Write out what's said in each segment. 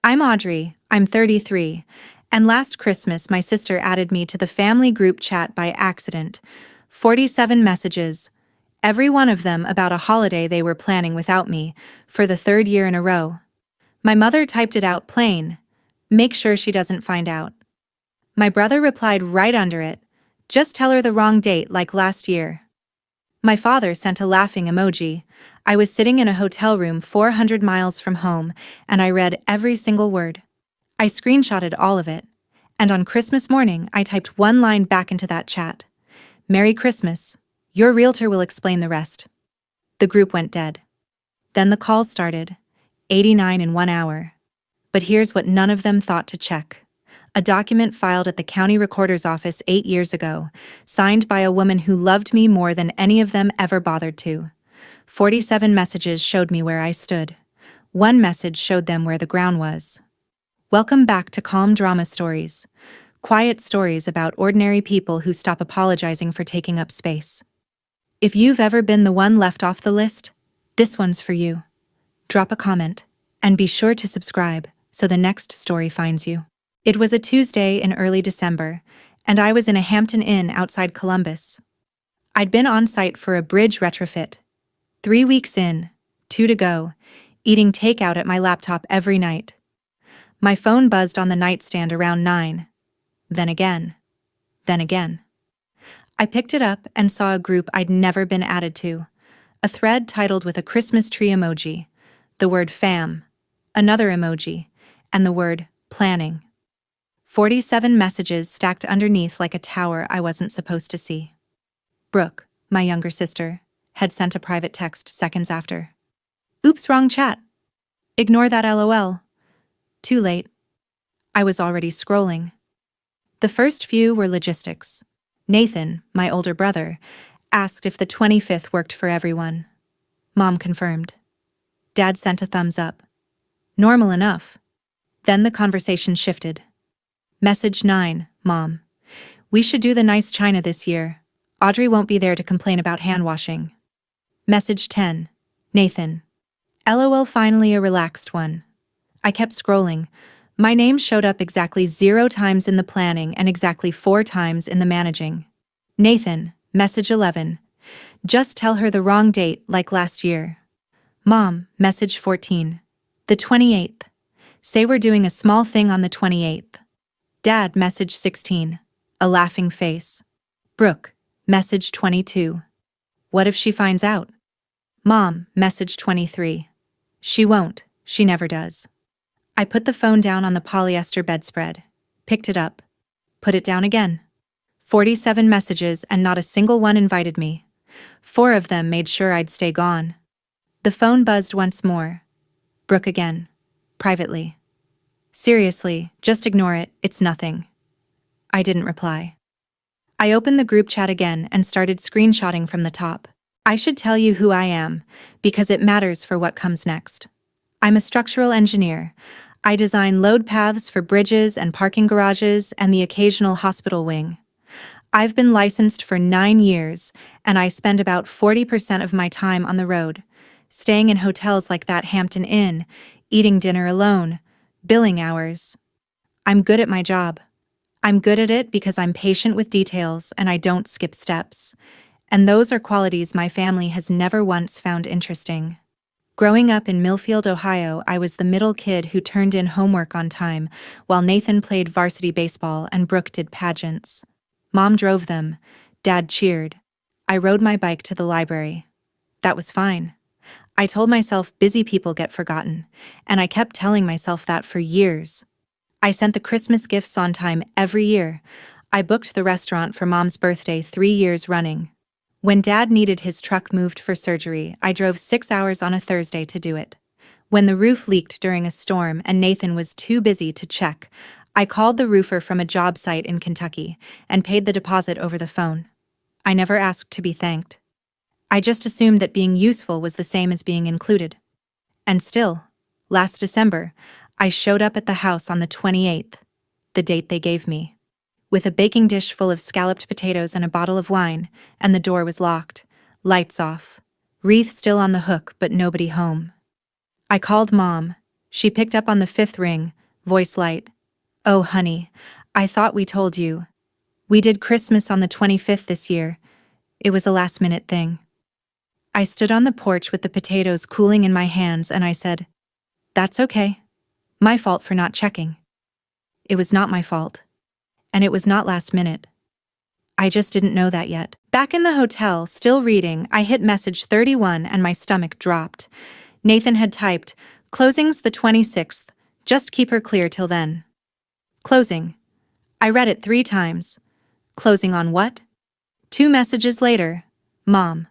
I'm Audrey, I'm 33, and last Christmas my sister added me to the family group chat by accident. 47 messages, every one of them about a holiday they were planning without me, for the third year in a row. My mother typed it out plain. Make sure she doesn't find out. My brother replied right under it. Just tell her the wrong date like last year. My father sent a laughing emoji. I was sitting in a hotel room 400 miles from home, and I read every single word. I screenshotted all of it. And on Christmas morning, I typed one line back into that chat. Merry Christmas. Your realtor will explain the rest. The group went dead. Then the calls started. 89 in 1 hour. But here's what none of them thought to check. A document filed at the county recorder's office 8 years ago, signed by a woman who loved me more than any of them ever bothered to. 47 messages showed me where I stood. One message showed them where the ground was. Welcome back to Calm Drama Stories. Quiet stories about ordinary people who stop apologizing for taking up space. If you've ever been the one left off the list, this one's for you. Drop a comment, and be sure to subscribe so the next story finds you. It was a Tuesday in early December, and I was in a Hampton Inn outside Columbus. I'd been on site for a bridge retrofit. 3 weeks in, 2 to go, eating takeout at my laptop every night. My phone buzzed on the nightstand around 9. Then again. Then again. I picked it up and saw a group I'd never been added to. A thread titled with a Christmas tree emoji, the word fam, another emoji, and the word planning. 47 messages stacked underneath like a tower I wasn't supposed to see. Brooke, my younger sister, had sent a private text seconds after. Oops, wrong chat. Ignore that LOL. Too late. I was already scrolling. The first few were logistics. Nathan, my older brother, asked if the 25th worked for everyone. Mom confirmed. Dad sent a thumbs up. Normal enough. Then the conversation shifted. Message 9, Mom. We should do the nice china this year. Audrey won't be there to complain about hand washing. Message 10, Nathan. LOL, finally a relaxed one. I kept scrolling. My name showed up exactly 0 times in the planning and exactly 4 times in the managing. Nathan, message 11. Just tell her the wrong date like last year. Mom, message 14. The 28th. Say we're doing a small thing on the 28th. Dad, message 16. A laughing face. Brooke, message 22. What if she finds out? Mom, message 23. She won't, she never does. I put the phone down on the polyester bedspread, picked it up, put it down again. 47 messages and not a single one invited me. 4 of them made sure I'd stay gone. The phone buzzed once more. Brooke again, privately. Seriously, just ignore it, it's nothing. I didn't reply. I opened the group chat again and started screenshotting from the top. I should tell you who I am, because it matters for what comes next. I'm a structural engineer. I design load paths for bridges and parking garages and the occasional hospital wing. I've been licensed for 9 years, and I spend about 40% of my time on the road, staying in hotels like that Hampton Inn, eating dinner alone, billing hours. I'm good at my job. I'm good at it because I'm patient with details and I don't skip steps. And those are qualities my family has never once found interesting. Growing up in Millfield, Ohio, I was the middle kid who turned in homework on time, while Nathan played varsity baseball and Brooke did pageants. Mom drove them. Dad cheered. I rode my bike to the library. That was fine. I told myself busy people get forgotten, and I kept telling myself that for years. I sent the Christmas gifts on time every year. I booked the restaurant for Mom's birthday 3 years running. When Dad needed his truck moved for surgery, I drove 6 hours on a Thursday to do it. When the roof leaked during a storm and Nathan was too busy to check, I called the roofer from a job site in Kentucky and paid the deposit over the phone. I never asked to be thanked. I just assumed that being useful was the same as being included. And still, last December, I showed up at the house on the 28th, the date they gave me, with a baking dish full of scalloped potatoes and a bottle of wine, and the door was locked, lights off, wreath still on the hook but nobody home. I called Mom. She picked up on the fifth ring, voice light. "Oh, honey, I thought we told you. We did Christmas on the 25th this year. It was a last-minute thing." I stood on the porch with the potatoes cooling in my hands and I said, "That's okay. My fault for not checking." It was not my fault. And it was not last minute. I just didn't know that yet. Back in the hotel, still reading, I hit message 31 and my stomach dropped. Nathan had typed, "Closing's the 26th. Just keep her clear till then." Closing. I read it 3 times. Closing on what? 2 messages later. Mom.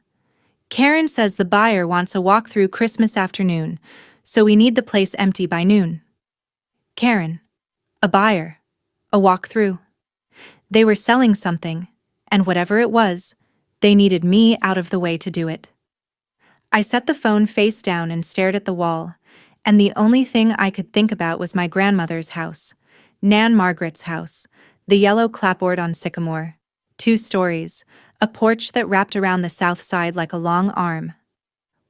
Karen says the buyer wants a walkthrough Christmas afternoon, so we need the place empty by noon. Karen. A buyer. A walkthrough. They were selling something, and whatever it was, they needed me out of the way to do it. I set the phone face down and stared at the wall, and the only thing I could think about was my grandmother's house, Nan Margaret's house, the yellow clapboard on Sycamore, 2 stories, a porch that wrapped around the south side like a long arm,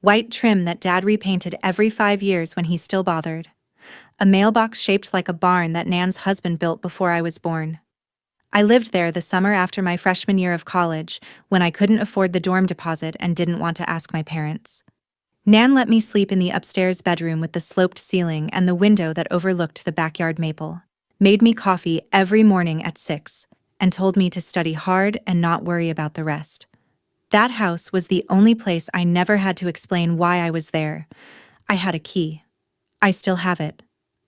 white trim that Dad repainted every 5 years when he still bothered, a mailbox shaped like a barn that Nan's husband built before I was born. I lived there the summer after my freshman year of college, when I couldn't afford the dorm deposit and didn't want to ask my parents. Nan let me sleep in the upstairs bedroom with the sloped ceiling and the window that overlooked the backyard maple, made me coffee every morning at 6, and told me to study hard and not worry about the rest. That house was the only place I never had to explain why I was there. I had a key. I still have it.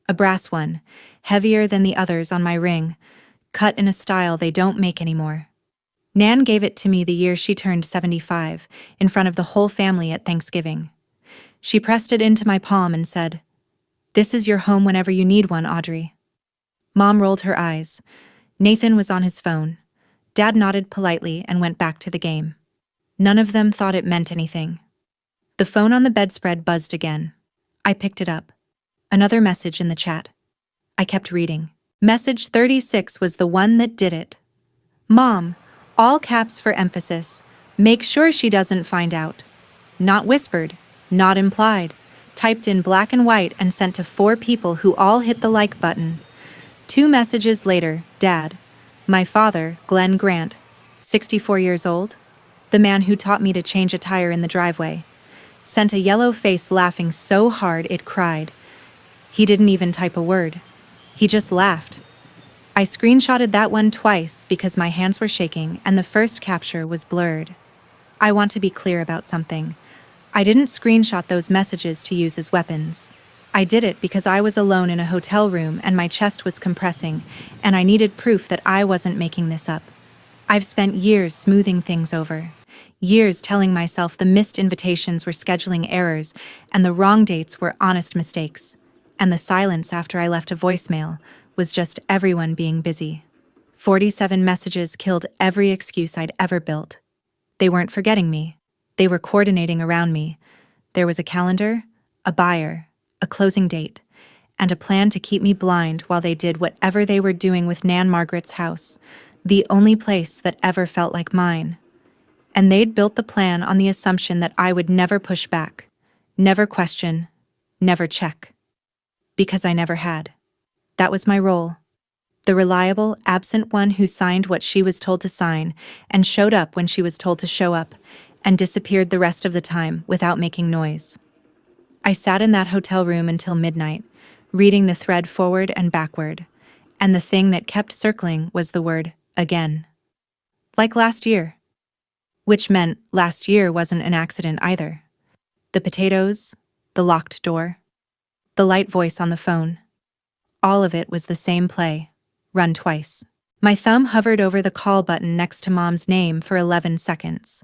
A brass one, heavier than the others on my ring, cut in a style they don't make anymore. Nan gave it to me the year she turned 75, in front of the whole family at Thanksgiving. She pressed it into my palm and said, "This is your home whenever you need one, Audrey." Mom rolled her eyes. Nathan was on his phone. Dad nodded politely and went back to the game. None of them thought it meant anything. The phone on the bedspread buzzed again. I picked it up. Another message in the chat. I kept reading. Message 36 was the one that did it. "Mom, all caps for emphasis. Make sure she doesn't find out." Not whispered, not implied. Typed in black and white and sent to 4 people who all hit the like button. 2 messages later, Dad. My father, Glenn Grant, 64 years old, the man who taught me to change a tire in the driveway, sent a yellow face laughing so hard it cried. He didn't even type a word. He just laughed. I screenshotted that one twice because my hands were shaking and the first capture was blurred. I want to be clear about something. I didn't screenshot those messages to use as weapons. I did it because I was alone in a hotel room and my chest was compressing, and I needed proof that I wasn't making this up. I've spent years smoothing things over. Years telling myself the missed invitations were scheduling errors and the wrong dates were honest mistakes. And the silence after I left a voicemail was just everyone being busy. 47 messages killed every excuse I'd ever built. They weren't forgetting me. They were coordinating around me. There was a calendar, a buyer, a closing date, and a plan to keep me blind while they did whatever they were doing with Nan Margaret's house, the only place that ever felt like mine. And they'd built the plan on the assumption that I would never push back, never question, never check. Because I never had. That was my role. The reliable, absent one who signed what she was told to sign and showed up when she was told to show up and disappeared the rest of the time without making noise. I sat in that hotel room until midnight, reading the thread forward and backward, and the thing that kept circling was the word, again. Like last year. Which meant last year wasn't an accident either. The potatoes, the locked door, the light voice on the phone. All of it was the same play, run twice. My thumb hovered over the call button next to Mom's name for 11 seconds.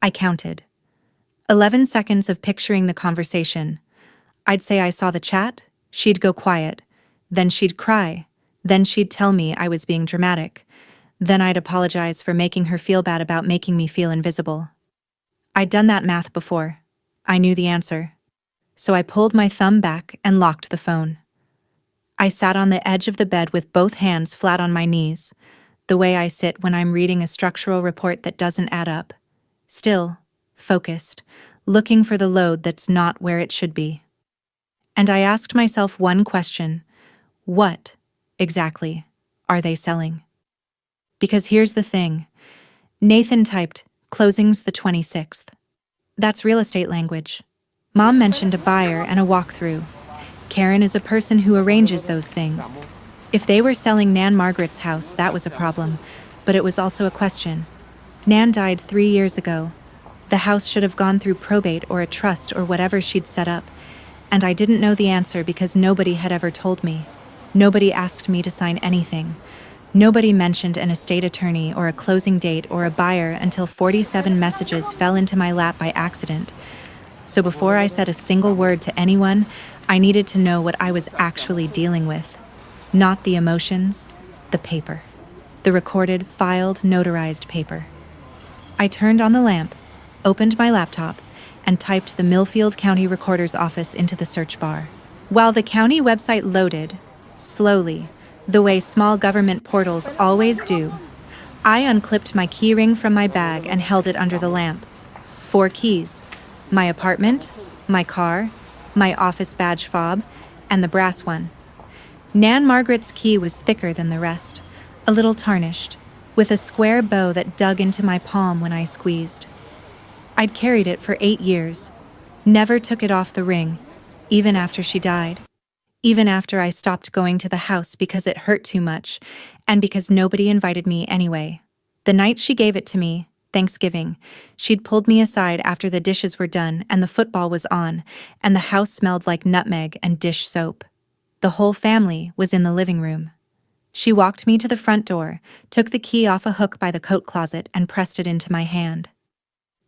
I counted. 11 seconds of picturing the conversation. I'd say I saw the chat, she'd go quiet, then she'd cry, then she'd tell me I was being dramatic, then I'd apologize for making her feel bad about making me feel invisible. I'd done that math before. I knew the answer. So I pulled my thumb back and locked the phone. I sat on the edge of the bed with both hands flat on my knees, the way I sit when I'm reading a structural report that doesn't add up. Still, focused, looking for the load that's not where it should be. And I asked myself one question: what, exactly, are they selling? Because here's the thing. Nathan typed, "Closings the 26th." That's real estate language. Mom mentioned a buyer and a walkthrough. Karen is a person who arranges those things. If they were selling Nan Margaret's house, that was a problem, but it was also a question. Nan died 3 years ago. The house should have gone through probate or a trust or whatever she'd set up, and I didn't know the answer because nobody had ever told me. Nobody asked me to sign anything. Nobody mentioned an estate attorney or a closing date or a buyer until 47 messages fell into my lap by accident. So before I said a single word to anyone, I needed to know what I was actually dealing with. Not the emotions, the paper. The recorded, filed, notarized paper. I turned on the lamp, opened my laptop, and typed the Millfield County Recorder's Office into the search bar. While the county website loaded, slowly, the way small government portals always do, I unclipped my keyring from my bag and held it under the lamp. 4 keys: my apartment, my car, my office badge fob, and the brass one. Nan Margaret's key was thicker than the rest, a little tarnished, with a square bow that dug into my palm when I squeezed. I'd carried it for 8 years, never took it off the ring, even after she died. Even after I stopped going to the house because it hurt too much, and because nobody invited me anyway. The night she gave it to me, Thanksgiving, she'd pulled me aside after the dishes were done and the football was on, and the house smelled like nutmeg and dish soap. The whole family was in the living room. She walked me to the front door, took the key off a hook by the coat closet, and pressed it into my hand.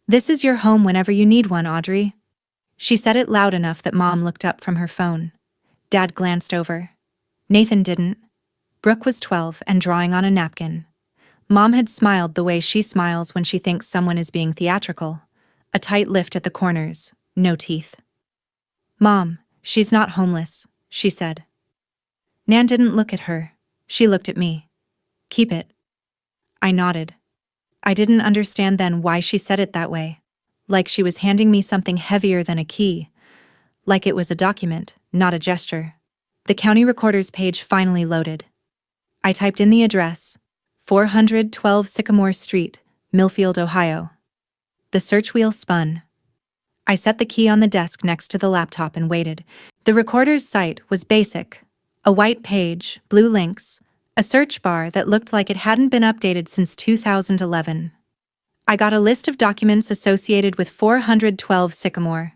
"This is your home whenever you need one, Audrey." She said it loud enough that Mom looked up from her phone. Dad glanced over. Nathan didn't. Brooke was 12 and drawing on a napkin. Mom had smiled the way she smiles when she thinks someone is being theatrical. A tight lift at the corners, no teeth. "Mom, she's not homeless," she said. Nan didn't look at her. She looked at me. "Keep it." I nodded. I didn't understand then why she said it that way. Like she was handing me something heavier than a key. Like it was a document, not a gesture. The county recorder's page finally loaded. I typed in the address, 412 Sycamore Street, Millfield, Ohio. The search wheel spun. I set the key on the desk next to the laptop and waited. The recorder's site was basic. A white page, blue links, a search bar that looked like it hadn't been updated since 2011. I got a list of documents associated with 412 Sycamore.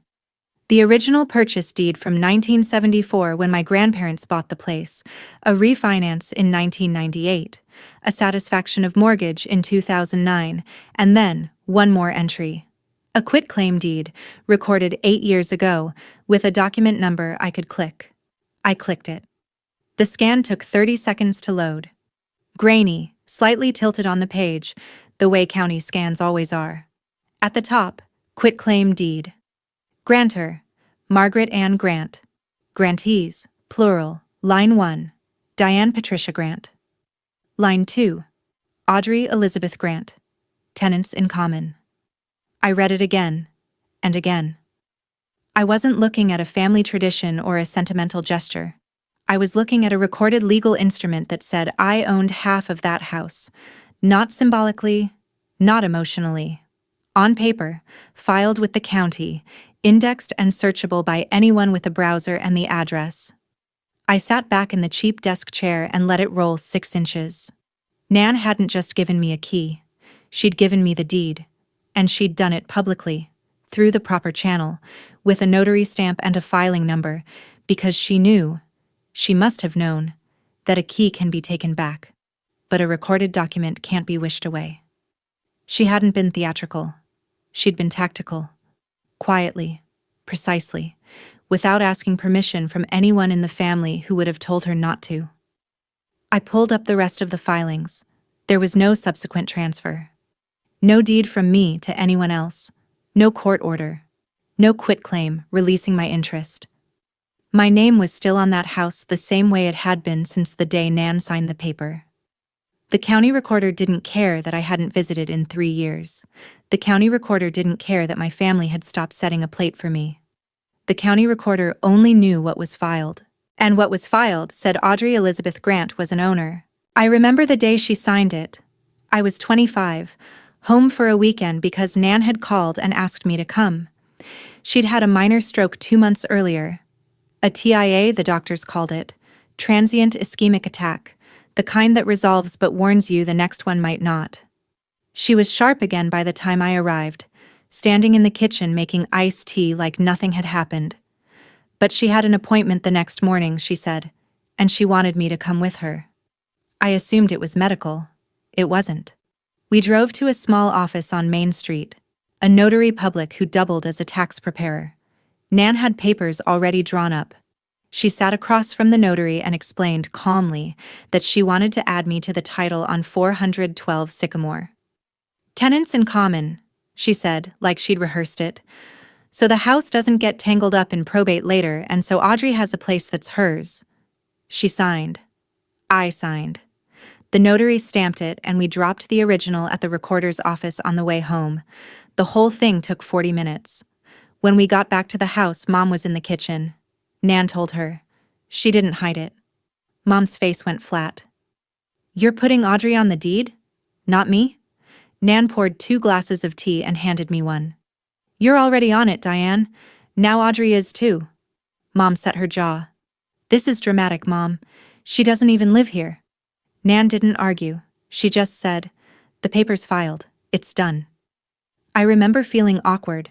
The original purchase deed from 1974 when my grandparents bought the place, a refinance in 1998, a satisfaction of mortgage in 2009, and then one more entry. A quitclaim deed, recorded 8 years ago, with a document number I could click. I clicked it. The scan took 30 seconds to load. Grainy, slightly tilted on the page, the way county scans always are. At the top, quitclaim deed. Grantor, Margaret Ann Grant. Grantees, plural, line 1, Diane Patricia Grant. Line 2, Audrey Elizabeth Grant. Tenants in common. I read it again, and again. I wasn't looking at a family tradition or a sentimental gesture. I was looking at a recorded legal instrument that said I owned half of that house. Not symbolically, not emotionally. On paper, filed with the county, indexed and searchable by anyone with a browser and the address. I sat back in the cheap desk chair and let it roll 6 inches. Nan hadn't just given me a key. She'd given me the deed. And she'd done it publicly, through the proper channel, with a notary stamp and a filing number, because she knew, she must have known, that a key can be taken back, but a recorded document can't be wished away. She hadn't been theatrical. She'd been tactical. Quietly, precisely, without asking permission from anyone in the family who would have told her not to. I pulled up the rest of the filings. There was no subsequent transfer. No deed from me to anyone else. No court order. No quitclaim releasing my interest. My name was still on that house the same way it had been since the day Nan signed the paper. The county recorder didn't care that I hadn't visited in 3 years. The county recorder didn't care that my family had stopped setting a plate for me. The county recorder only knew what was filed. And what was filed said Audrey Elizabeth Grant was an owner. I remember the day she signed it. I was 25, home for a weekend because Nan had called and asked me to come. She'd had a minor stroke 2 months earlier. A TIA, the doctors called it. Transient ischemic attack, the kind that resolves but warns you the next one might not. She was sharp again by the time I arrived, standing in the kitchen making iced tea like nothing had happened. But she had an appointment the next morning, she said, and she wanted me to come with her. I assumed it was medical. It wasn't. We drove to a small office on Main Street, a notary public who doubled as a tax preparer. Nan had papers already drawn up. She sat across from the notary and explained calmly that she wanted to add me to the title on 412 Sycamore. Tenants in common, she said, like she'd rehearsed it. So the house doesn't get tangled up in probate later, and so Audrey has a place that's hers. She signed. I signed. The notary stamped it, and we dropped the original at the recorder's office on the way home. The whole thing took 40 minutes. When we got back to the house, Mom was in the kitchen. Nan told her. She didn't hide it. Mom's face went flat. "You're putting Audrey on the deed? Not me?" Nan poured 2 glasses of tea and handed me one. "You're already on it, Diane. Now Audrey is too." Mom set her jaw. "This is dramatic, Mom. She doesn't even live here." Nan didn't argue. She just said, "The paper's filed. It's done." I remember feeling awkward,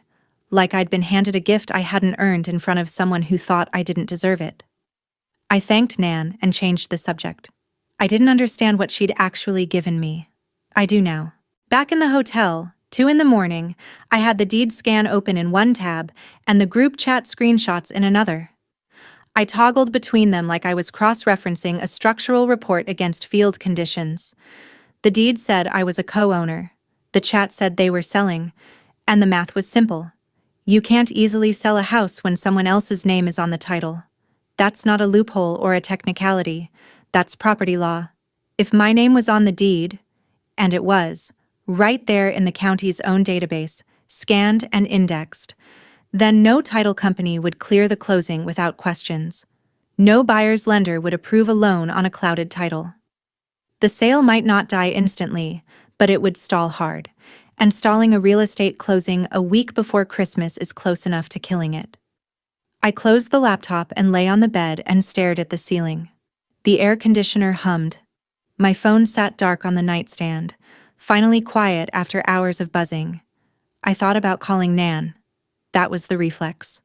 like I'd been handed a gift I hadn't earned in front of someone who thought I didn't deserve it. I thanked Nan and changed the subject. I didn't understand what she'd actually given me. I do now. Back in the hotel, 2 in the morning, I had the deed scan open in one tab and the group chat screenshots in another. I toggled between them like I was cross-referencing a structural report against field conditions. The deed said I was a co-owner. The chat said they were selling, and the math was simple. You can't easily sell a house when someone else's name is on the title. That's not a loophole or a technicality. That's property law. If my name was on the deed, and it was, right there in the county's own database, scanned and indexed, then no title company would clear the closing without questions. No buyer's lender would approve a loan on a clouded title. The sale might not die instantly, but it would stall hard, and stalling a real estate closing a week before Christmas is close enough to killing it. I closed the laptop and lay on the bed and stared at the ceiling. The air conditioner hummed. My phone sat dark on the nightstand, finally quiet after hours of buzzing. I thought about calling Nan. That was the reflex.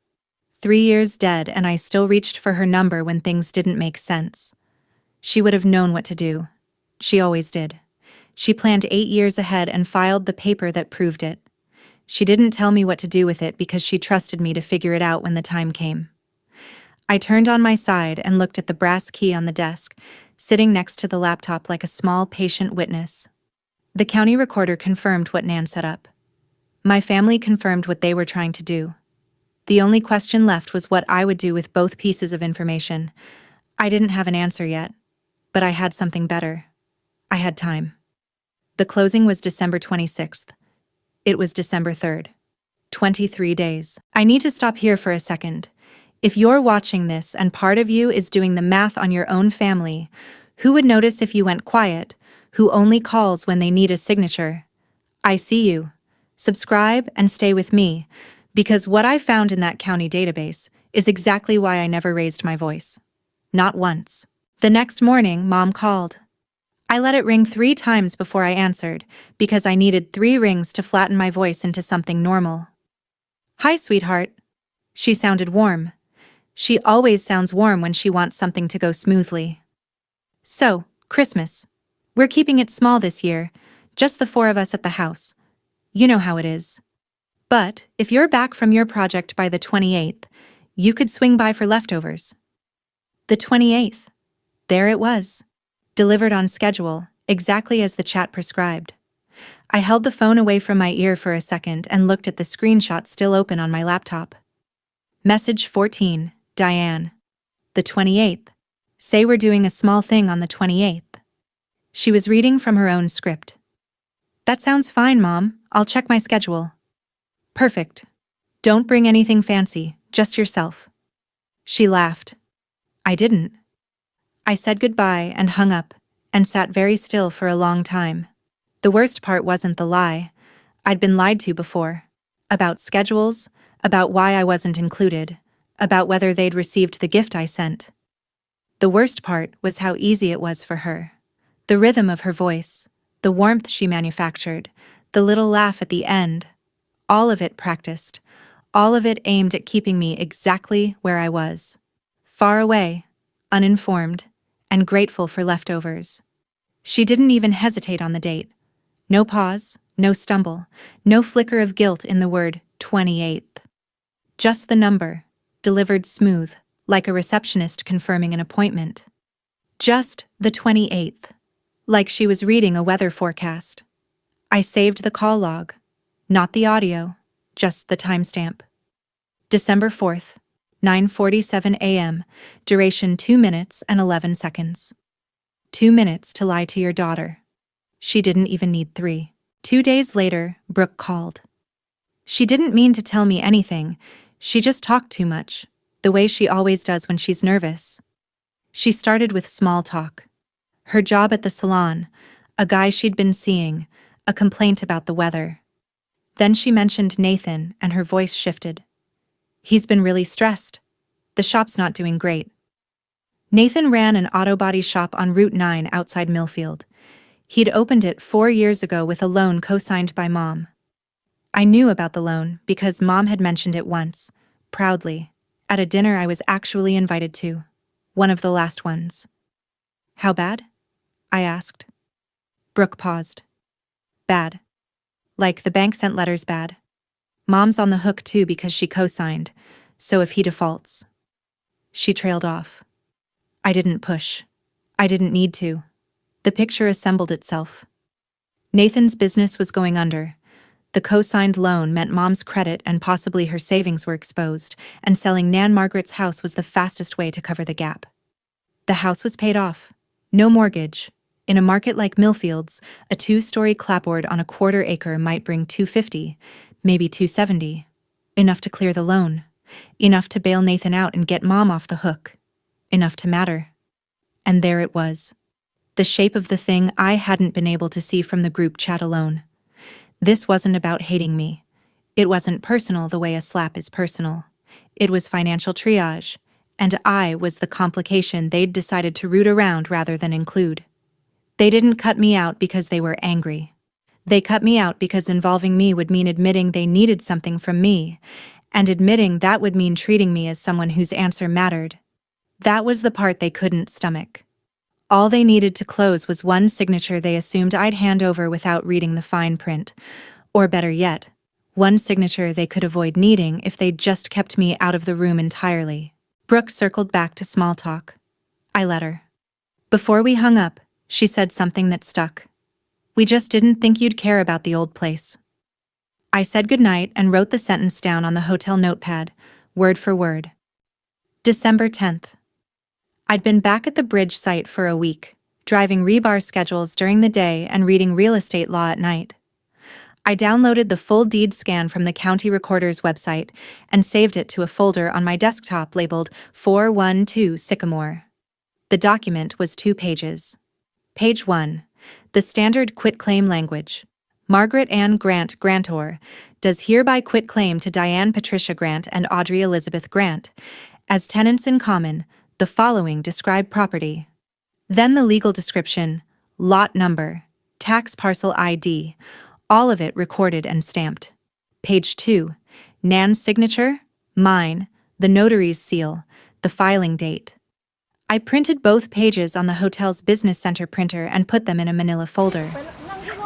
3 years dead, and I still reached for her number when things didn't make sense. She would have known what to do. She always did. She planned 8 years ahead and filed the paper that proved it. She didn't tell me what to do with it because she trusted me to figure it out when the time came. I turned on my side and looked at the brass key on the desk, sitting next to the laptop like a small, patient witness. The county recorder confirmed what Nan set up. My family confirmed what they were trying to do. The only question left was what I would do with both pieces of information. I didn't have an answer yet, but I had something better. I had time. The closing was December 26th. It was December 3rd. 23 days. I need to stop here for a second. If you're watching this and part of you is doing the math on your own family, who would notice if you went quiet? Who only calls when they need a signature? I see you. Subscribe and stay with me, because what I found in that county database is exactly why I never raised my voice. Not once. The next morning, Mom called. I let it ring 3 times before I answered, because I needed 3 rings to flatten my voice into something normal. "Hi, sweetheart." She sounded warm. She always sounds warm when she wants something to go smoothly. "So, Christmas. We're keeping it small this year, just the 4 of us at the house. You know how it is. But if you're back from your project by the 28th, you could swing by for leftovers." The 28th. There it was. Delivered on schedule, exactly as the chat prescribed. I held the phone away from my ear for a second and looked at the screenshot still open on my laptop. Message 14, Diane. The 28th. Say we're doing a small thing on the 28th. She was reading from her own script. "That sounds fine, Mom. I'll check my schedule." "Perfect. Don't bring anything fancy, Just yourself." She laughed. I didn't. I said goodbye and hung up, and sat very still for a long time. The worst part wasn't the lie. I'd been lied to before. About schedules, about why I wasn't included, about whether they'd received the gift I sent. The worst part was how easy it was for her. The rhythm of her voice, the warmth she manufactured, the little laugh at the end, all of it practiced, all of it aimed at keeping me exactly where I was. Far away, uninformed, and grateful for leftovers. She didn't even hesitate on the date. No pause, no stumble, no flicker of guilt in the word 28th. Just the number, delivered smooth, like a receptionist confirming an appointment. Just the 28th, like she was reading a weather forecast. I saved the call log, not the audio, just the timestamp. December 4th, 9:47 a.m., duration 2 minutes and 11 seconds. 2 minutes to lie to your daughter. She didn't even need 3. 2 days later, Brooke called. She didn't mean to tell me anything, she just talked too much, the way she always does when she's nervous. She started with small talk. Her job at the salon, a guy she'd been seeing, a complaint about the weather. Then she mentioned Nathan, and her voice shifted. He's been really stressed. The shop's not doing great. Nathan ran an auto body shop on Route 9 outside Millfield. He'd opened it 4 years ago with a loan co-signed by Mom. I knew about the loan because Mom had mentioned it once, proudly, at a dinner I was actually invited to, one of the last ones. How bad? I asked. Brooke paused. Bad. Like the bank sent letters bad. Mom's on the hook too because she co-signed, so if he defaults. She trailed off. I didn't push. I didn't need to. The picture assembled itself. Nathan's business was going under. The co-signed loan meant Mom's credit and possibly her savings were exposed, and selling Nan Margaret's house was the fastest way to cover the gap. The house was paid off. No mortgage. In a market like Millfield's, a 2-story clapboard on a 1/4 acre might bring $250, maybe $270. Enough to clear the loan. Enough to bail Nathan out and get Mom off the hook. Enough to matter. And there it was. The shape of the thing I hadn't been able to see from the group chat alone. This wasn't about hating me. It wasn't personal the way a slap is personal. It was financial triage, and I was the complication they'd decided to root around rather than include. They didn't cut me out because they were angry. They cut me out because involving me would mean admitting they needed something from me, and admitting that would mean treating me as someone whose answer mattered. That was the part they couldn't stomach. All they needed to close was one signature they assumed I'd hand over without reading the fine print. Or better yet, one signature they could avoid needing if they'd just kept me out of the room entirely. Brooke circled back to small talk. I let her. Before we hung up, she said something that stuck. We just didn't think you'd care about the old place. I said goodnight and wrote the sentence down on the hotel notepad, word for word. December 10th. I'd been back at the bridge site for a week, driving rebar schedules during the day and reading real estate law at night. I downloaded the full deed scan from the county recorder's website and saved it to a folder on my desktop labeled 412 Sycamore. The document was 2 pages. Page 1. The standard quitclaim language. Margaret Ann Grant, grantor, does hereby quitclaim to Diane Patricia Grant and Audrey Elizabeth Grant, as tenants in common, the following described property. Then the legal description, lot number, tax parcel ID, all of it recorded and stamped. Page 2. Nan's signature, mine, the notary's seal, the filing date. I printed both pages on the hotel's business center printer and put them in a manila folder.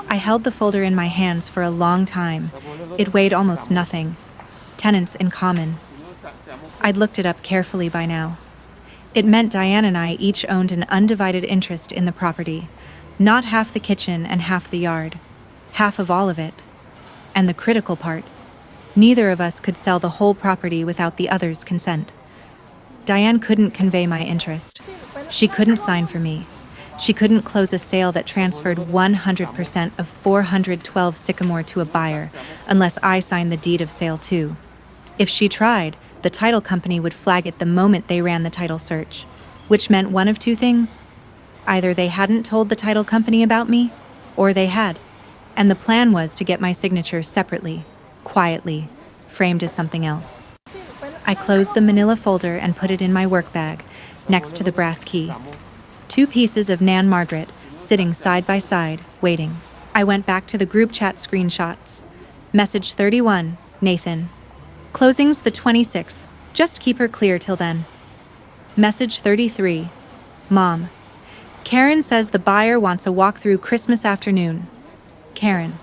I held the folder in my hands for a long time. It weighed almost nothing. Tenants in common. I'd looked it up carefully by now. It meant Diane and I each owned an undivided interest in the property. Not half the kitchen and half the yard. Half of all of it. And the critical part, neither of us could sell the whole property without the other's consent. Diane couldn't convey my interest. She couldn't sign for me. She couldn't close a sale that transferred 100% of 412 Sycamore to a buyer, unless I signed the deed of sale too. If she tried, The title company would flag it the moment they ran the title search, which meant one of two things. Either they hadn't told the title company about me, or they had, and the plan was to get my signature separately, quietly, framed as something else. I closed the manila folder and put it in my work bag, next to the brass key. 2 pieces of Nan Margaret, sitting side by side, waiting. I went back to the group chat screenshots. Message 31, Nathan. Closing's the 26th. Just keep her clear till then. Message 33, Mom. Karen says the buyer wants a walkthrough Christmas afternoon. Karen.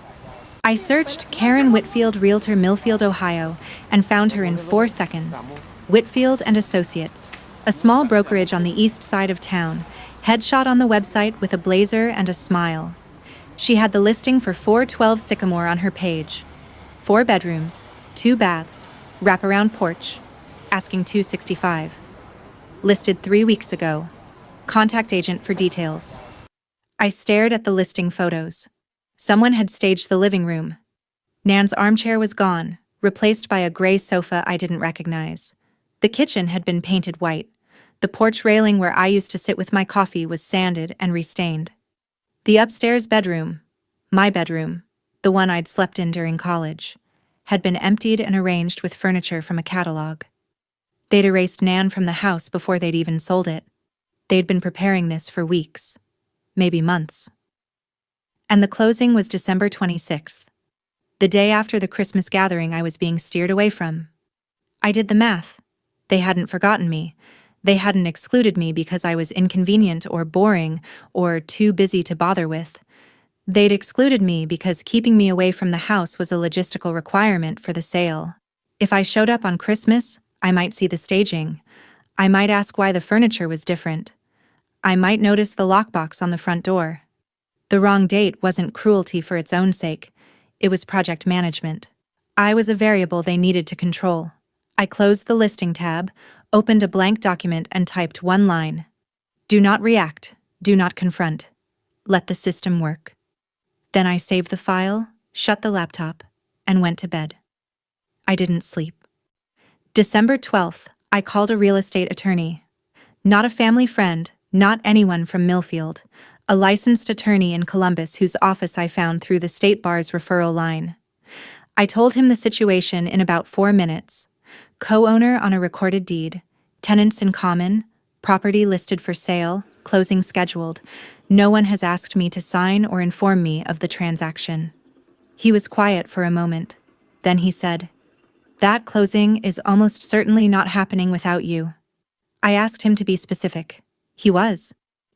I searched Karen Whitfield, Realtor, Millfield, Ohio, and found her in 4 seconds. Whitfield and Associates, a small brokerage on the east side of town, headshot on the website with a blazer and a smile. She had the listing for 412 Sycamore on her page. 4 bedrooms, 2 baths, wraparound porch, asking $265. Listed 3 weeks ago. Contact agent for details. I stared at the listing photos. Someone had staged the living room. Nan's armchair was gone, replaced by a gray sofa I didn't recognize. The kitchen had been painted white. The porch railing where I used to sit with my coffee was sanded and restained. The upstairs bedroom, my bedroom, the one I'd slept in during college, had been emptied and arranged with furniture from a catalog. They'd erased Nan from the house before they'd even sold it. They'd been preparing this for weeks, maybe months. And the closing was December 26th, the day after the Christmas gathering I was being steered away from. I did the math. They hadn't forgotten me. They hadn't excluded me because I was inconvenient or boring or too busy to bother with. They'd excluded me because keeping me away from the house was a logistical requirement for the sale. If I showed up on Christmas, I might see the staging. I might ask why the furniture was different. I might notice the lockbox on the front door. The wrong date wasn't cruelty for its own sake. It was project management. I was a variable they needed to control. I closed the listing tab, opened a blank document and typed one line. Do not react. Do not confront. Let the system work. Then I saved the file, shut the laptop, and went to bed. I didn't sleep. December 12th, I called a real estate attorney. Not a family friend, not anyone from Millfield. A licensed attorney in Columbus whose office I found through the state bar's referral line. I told him the situation in about 4 minutes. Co-owner on a recorded deed, tenants in common, property listed for sale, closing scheduled. No one has asked me to sign or inform me of the transaction. He was quiet for a moment. Then he said, "That closing is almost certainly not happening without you." I asked him to be specific. He was.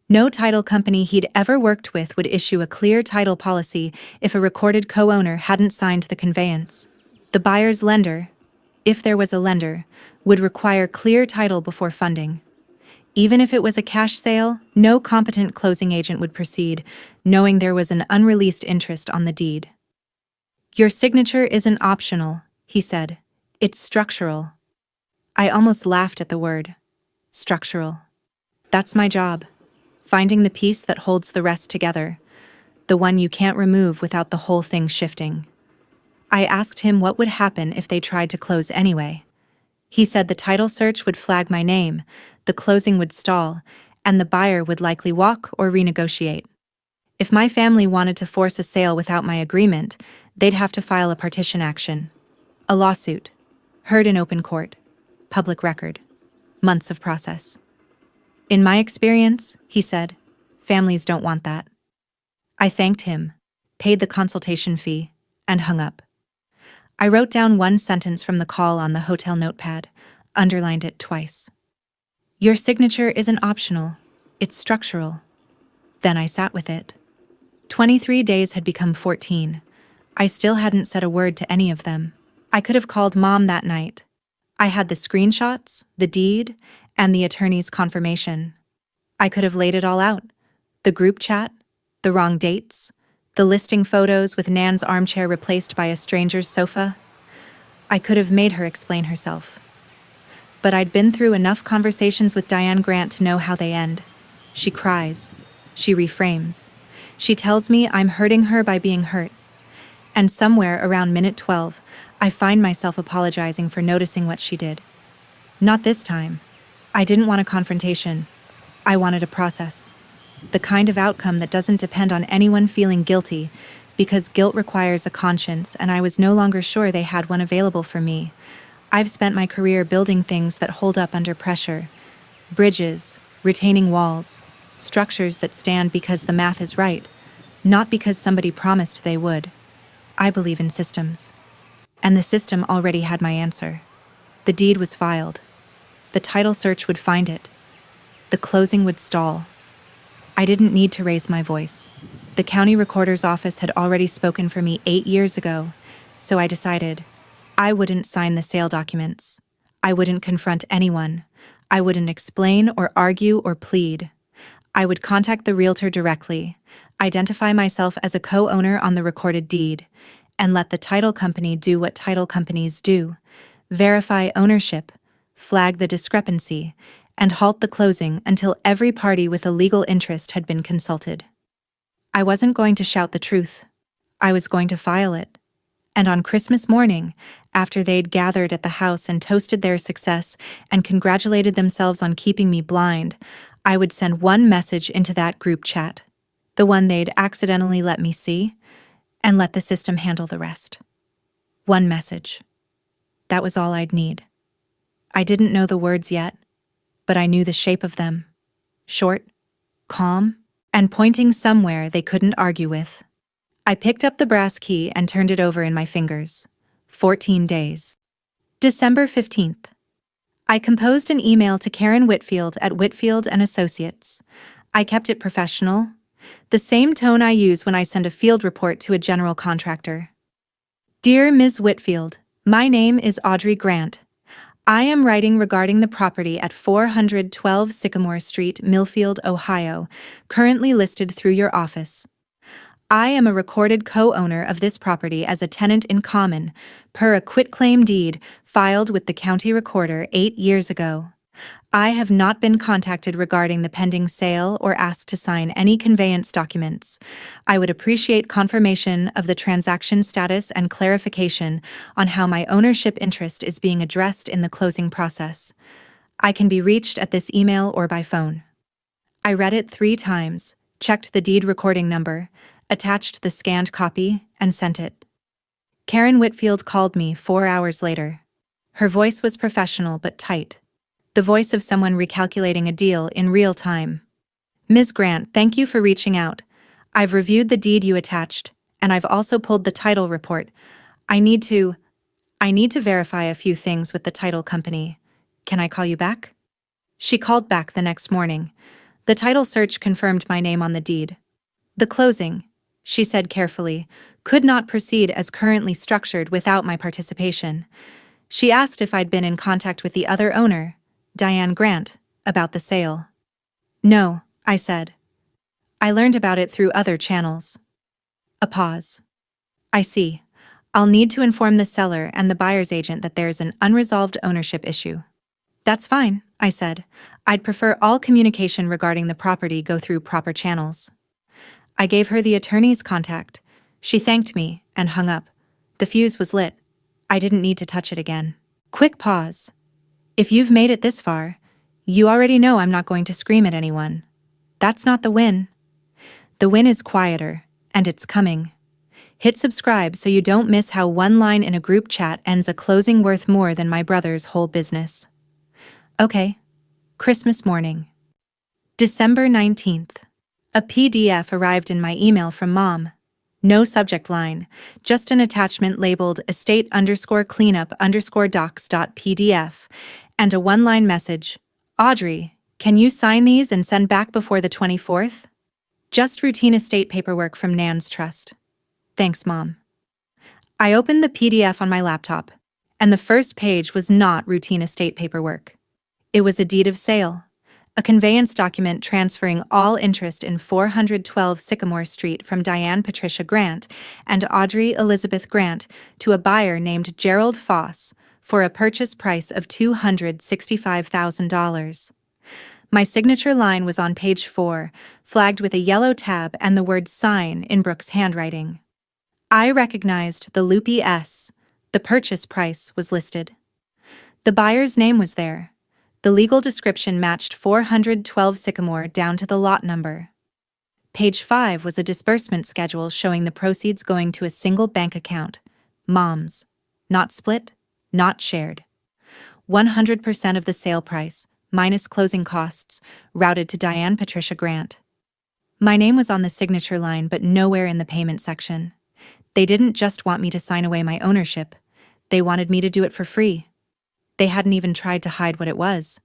No title company he'd ever worked with would issue a clear title policy if a recorded co-owner hadn't signed the conveyance. The buyer's lender, if there was a lender, would require clear title before funding. Even if it was a cash sale, no competent closing agent would proceed, knowing there was an unreleased interest on the deed. Your signature isn't optional, he said. It's structural. I almost laughed at the word. Structural. That's my job. Finding the piece that holds the rest together, the one you can't remove without the whole thing shifting. I asked him what would happen if they tried to close anyway. He said the title search would flag my name, the closing would stall, and the buyer would likely walk or renegotiate. If my family wanted to force a sale without my agreement, they'd have to file a partition action. A lawsuit. Heard in open court. Public record. Months of process. In my experience, he said, families don't want that. I thanked him, paid the consultation fee, and hung up. I wrote down one sentence from the call on the hotel notepad, underlined it twice. Your signature isn't optional, it's structural. Then I sat with it. 23 days had become 14. I still hadn't said a word to any of them. I could have called Mom that night. I had the screenshots, the deed, and the attorney's confirmation. I could have laid it all out. The group chat, the wrong dates, the listing photos with Nan's armchair replaced by a stranger's sofa. I could have made her explain herself. But I'd been through enough conversations with Diane Grant to know how they end. She cries. She reframes. She tells me I'm hurting her by being hurt. And somewhere around minute 12, I find myself apologizing for noticing what she did. Not this time. I didn't want a confrontation. I wanted a process. The kind of outcome that doesn't depend on anyone feeling guilty, because guilt requires a conscience, and I was no longer sure they had one available for me. I've spent my career building things that hold up under pressure. Bridges, retaining walls, structures that stand because the math is right, not because somebody promised they would. I believe in systems. And the system already had my answer. The deed was filed. The title search would find it. The closing would stall. I didn't need to raise my voice. The county recorder's office had already spoken for me 8 years ago, so I decided I wouldn't sign the sale documents. I wouldn't confront anyone. I wouldn't explain or argue or plead. I would contact the realtor directly, identify myself as a co-owner on the recorded deed, and let the title company do what title companies do: verify ownership, flag the discrepancy, and halt the closing until every party with a legal interest had been consulted. I wasn't going to shout the truth. I was going to file it. And on Christmas morning, after they'd gathered at the house and toasted their success and congratulated themselves on keeping me blind, I would send one message into that group chat, the one they'd accidentally let me see, and let the system handle the rest. One message. That was all I'd need. I didn't know the words yet, but I knew the shape of them. Short, calm, and pointing somewhere they couldn't argue with. I picked up the brass key and turned it over in my fingers. 14 days. December 15th. I composed an email to Karen Whitfield at Whitfield & Associates. I kept it professional, the same tone I use when I send a field report to a general contractor. Dear Ms. Whitfield, my name is Audrey Grant. I am writing regarding the property at 412 Sycamore Street, Millfield, Ohio, currently listed through your office. I am a recorded co-owner of this property as a tenant in common, per a quitclaim deed filed with the county recorder 8 years ago. I have not been contacted regarding the pending sale or asked to sign any conveyance documents. I would appreciate confirmation of the transaction status and clarification on how my ownership interest is being addressed in the closing process. I can be reached at this email or by phone. I read it 3 times, checked the deed recording number, attached the scanned copy, and sent it. Karen Whitfield called me 4 hours later. Her voice was professional but tight. The voice of someone recalculating a deal in real time. Ms. Grant, thank you for reaching out. I've reviewed the deed you attached, and I've also pulled the title report. I need to verify a few things with the title company. Can I call you back? She called back the next morning. The title search confirmed my name on the deed. The closing, she said carefully, could not proceed as currently structured without my participation. She asked if I'd been in contact with the other owner, Diane Grant, about the sale. No, I said. I learned about it through other channels. A pause. I see. I'll need to inform the seller and the buyer's agent that there's an unresolved ownership issue. That's fine, I said. I'd prefer all communication regarding the property go through proper channels. I gave her the attorney's contact. She thanked me and hung up. The fuse was lit. I didn't need to touch it again. Quick pause. If you've made it this far, you already know I'm not going to scream at anyone. That's not the win. The win is quieter, and it's coming. Hit subscribe so you don't miss how one line in a group chat ends a closing worth more than my brother's whole business. Okay. Christmas morning. December 19th. A PDF arrived in my email from Mom. No subject line, just an attachment labeled estate_cleanup_docs.pdf, and a one-line message. Audrey, can you sign these and send back before the 24th? Just routine estate paperwork from Nan's Trust. Thanks, Mom. I opened the PDF on my laptop, and the first page was not routine estate paperwork. It was a deed of sale. A conveyance document transferring all interest in 412 Sycamore Street from Diane Patricia Grant and Audrey Elizabeth Grant to a buyer named Gerald Foss for a purchase price of $265,000. My signature line was on page 4, flagged with a yellow tab and the word sign in Brooke's handwriting. I recognized the loopy S. The purchase price was listed. The buyer's name was there, The legal description matched 412 Sycamore down to the lot number. Page 5 was a disbursement schedule showing the proceeds going to a single bank account, Mom's. Not split, not shared. 100% of the sale price, minus closing costs, routed to Diane Patricia Grant. My name was on the signature line but nowhere in the payment section. They didn't just want me to sign away my ownership. They wanted me to do it for free. They hadn't even tried to hide what it was.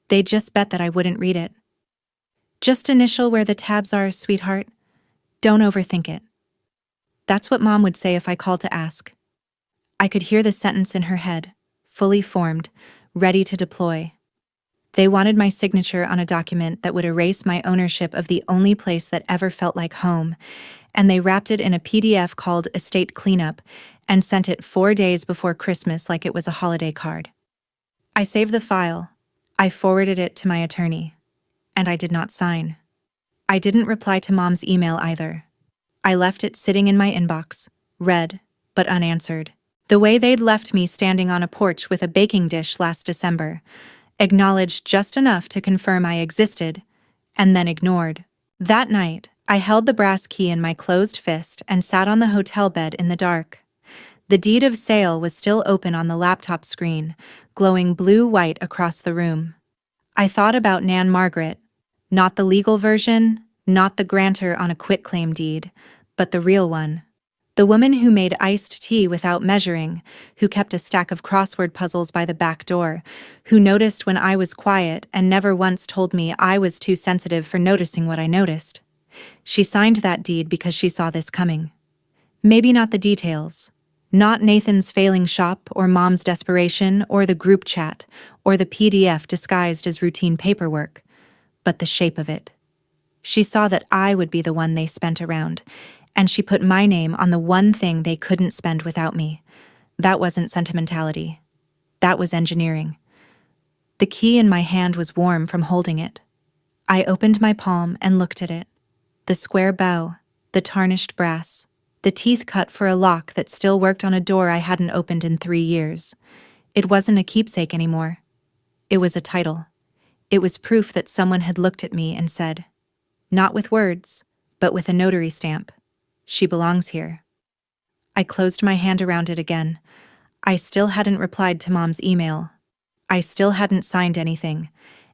They just bet that I wouldn't read it. Just initial where the tabs are, sweetheart. Don't overthink it. That's what Mom would say if I called to ask. I could hear the sentence in her head, fully formed, ready to deploy. They wanted my signature on a document that would erase my ownership of the only place that ever felt like home, and they wrapped it in a PDF called Estate Cleanup and sent it 4 days before Christmas like it was a holiday card. I saved the file. I forwarded it to my attorney. And I did not sign. I didn't reply to Mom's email either. I left it sitting in my inbox, read, but unanswered. The way they'd left me standing on a porch with a baking dish last December, acknowledged just enough to confirm I existed, and then ignored. That night, I held the brass key in my closed fist and sat on the hotel bed in the dark. The deed of sale was still open on the laptop screen, glowing blue-white across the room. I thought about Nan Margaret. Not the legal version, not the grantor on a quitclaim deed, but the real one. The woman who made iced tea without measuring, who kept a stack of crossword puzzles by the back door, who noticed when I was quiet and never once told me I was too sensitive for noticing what I noticed. She signed that deed because she saw this coming. Maybe not the details. Not Nathan's failing shop or Mom's desperation or the group chat or the PDF disguised as routine paperwork, but the shape of it. She saw that I would be the one they spent around, and she put my name on the one thing they couldn't spend without me. That wasn't sentimentality. That was engineering. The key in my hand was warm from holding it. I opened my palm and looked at it. The square bow, the tarnished brass, the teeth cut for a lock that still worked on a door I hadn't opened in 3 years. It wasn't a keepsake anymore. It was a title. It was proof that someone had looked at me and said, not with words, but with a notary stamp, she belongs here. I closed my hand around it again. I still hadn't replied to Mom's email. I still hadn't signed anything,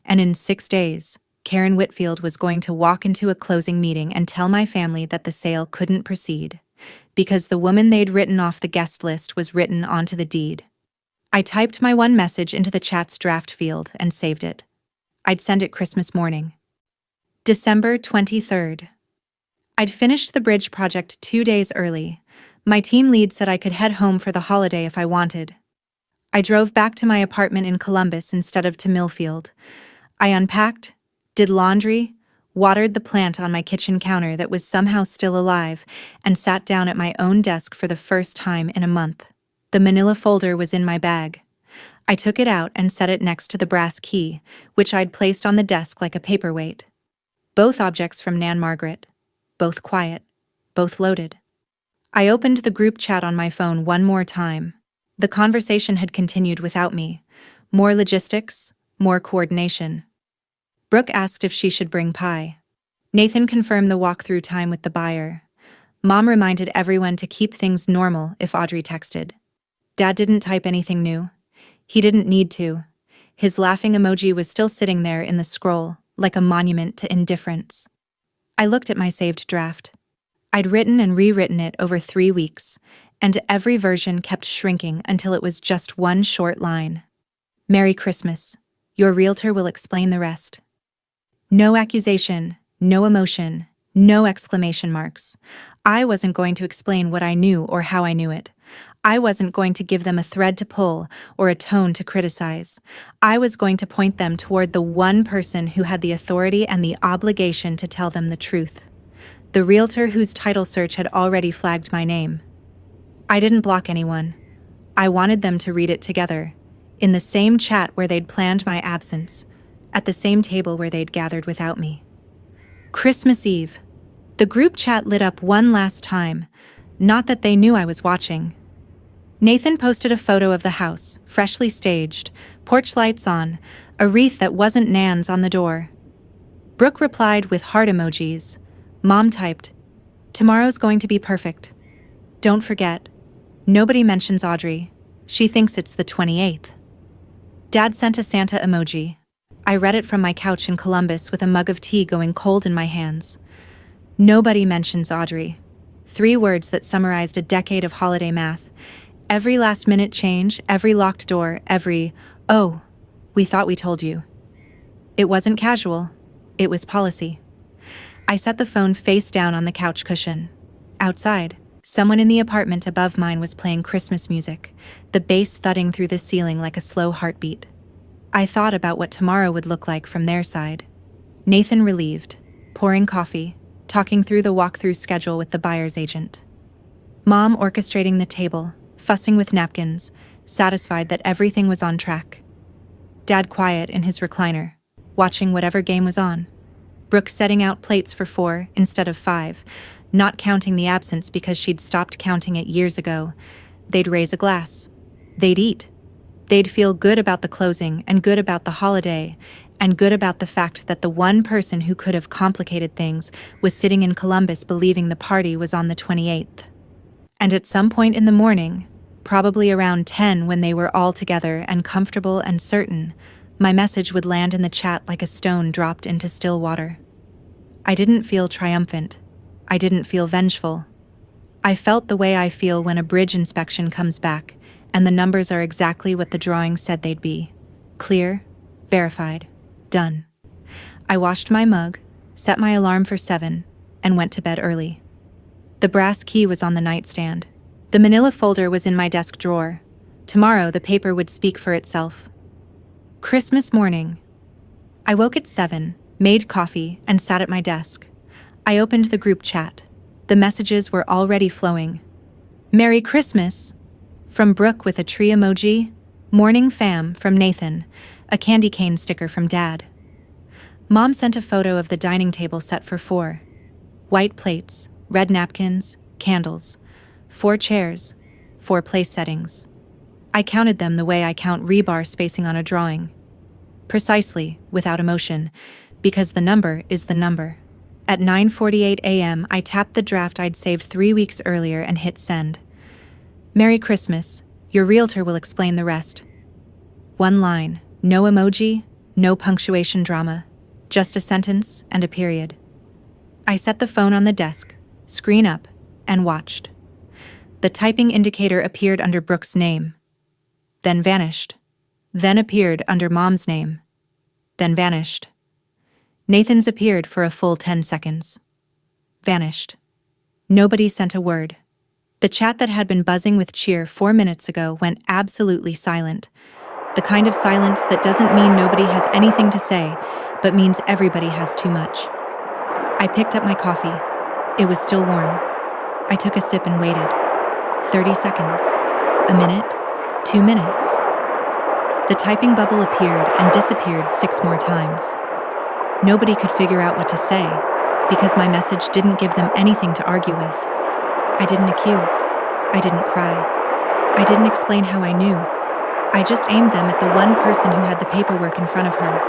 and in 6 days, Karen Whitfield was going to walk into a closing meeting and tell my family that the sale couldn't proceed, because the woman they'd written off the guest list was written onto the deed. I typed my one message into the chat's draft field and saved it. I'd send it Christmas morning. December 23rd. I'd finished the bridge project 2 days early. My team lead said I could head home for the holiday if I wanted. I drove back to my apartment in Columbus instead of to Millfield. I unpacked, did laundry, watered the plant on my kitchen counter that was somehow still alive, and sat down at my own desk for the first time in a month. The manila folder was in my bag. I took it out and set it next to the brass key, which I'd placed on the desk like a paperweight. Both objects from Nan Margaret. Both quiet. Both loaded. I opened the group chat on my phone one more time. The conversation had continued without me. More logistics, more coordination. Brooke asked if she should bring pie. Nathan confirmed the walkthrough time with the buyer. Mom reminded everyone to keep things normal if Audrey texted. Dad didn't type anything new. He didn't need to. His laughing emoji was still sitting there in the scroll, like a monument to indifference. I looked at my saved draft. I'd written and rewritten it over 3 weeks, and every version kept shrinking until it was just one short line. Merry Christmas. Your realtor will explain the rest. No accusation, no emotion, no exclamation marks. I wasn't going to explain what I knew or how I knew it. I wasn't going to give them a thread to pull or a tone to criticize. I was going to point them toward the one person who had the authority and the obligation to tell them the truth. The realtor whose title search had already flagged my name. I didn't block anyone. I wanted them to read it together, in the same chat where they'd planned my absence, at the same table where they'd gathered without me. Christmas Eve. The group chat lit up one last time, not that they knew I was watching. Nathan posted a photo of the house, freshly staged, porch lights on, a wreath that wasn't Nan's on the door. Brooke replied with heart emojis. Mom typed, "Tomorrow's going to be perfect. Don't forget. Nobody mentions Audrey. She thinks it's the 28th. Dad sent a Santa emoji. I read it from my couch in Columbus with a mug of tea going cold in my hands. Nobody mentions Audrey. 3 words that summarized a decade of holiday math. Every last-minute change, every locked door, every, "Oh, we thought we told you." It wasn't casual. It was policy. I set the phone face down on the couch cushion. Outside, someone in the apartment above mine was playing Christmas music, the bass thudding through the ceiling like a slow heartbeat. I thought about what tomorrow would look like from their side. Nathan relieved, pouring coffee, talking through the walkthrough schedule with the buyer's agent. Mom orchestrating the table, fussing with napkins, satisfied that everything was on track. Dad quiet in his recliner, watching whatever game was on. Brooke setting out plates for 4 instead of 5, not counting the absence because she'd stopped counting it years ago. They'd raise a glass. They'd eat. They'd feel good about the closing and good about the holiday and good about the fact that the one person who could have complicated things was sitting in Columbus believing the party was on the 28th. And at some point in the morning, probably around 10 when they were all together and comfortable and certain, my message would land in the chat like a stone dropped into still water. I didn't feel triumphant. I didn't feel vengeful. I felt the way I feel when a bridge inspection comes back and the numbers are exactly what the drawing said they'd be. Clear, verified, done. I washed my mug, set my alarm for 7, and went to bed early. The brass key was on the nightstand. The manila folder was in my desk drawer. Tomorrow the paper would speak for itself. Christmas morning. I woke at 7, made coffee, and sat at my desk. I opened the group chat. The messages were already flowing. "Merry Christmas!" from Brooke with a tree emoji. "Morning fam" from Nathan, a candy cane sticker from Dad. Mom sent a photo of the dining table set for 4. White plates, red napkins, candles. 4 chairs, 4 place settings. I counted them the way I count rebar spacing on a drawing. Precisely, without emotion, because the number is the number. At 9:48 a.m., I tapped the draft I'd saved 3 weeks earlier and hit send. "Merry Christmas. Your realtor will explain the rest." 1 line, no emoji, no punctuation drama, just a sentence and a period. I set the phone on the desk, screen up, and watched. The typing indicator appeared under Brooke's name, then vanished, then appeared under Mom's name, then vanished. Nathan's appeared for a full 10 seconds. Vanished. Nobody sent a word. The chat that had been buzzing with cheer 4 minutes ago went absolutely silent. The kind of silence that doesn't mean nobody has anything to say, but means everybody has too much. I picked up my coffee. It was still warm. I took a sip and waited. 30 seconds. A minute. 2 minutes. The typing bubble appeared and disappeared 6 more times. Nobody could figure out what to say, because my message didn't give them anything to argue with. I didn't accuse. I didn't cry. I didn't explain how I knew. I just aimed them at the one person who had the paperwork in front of her,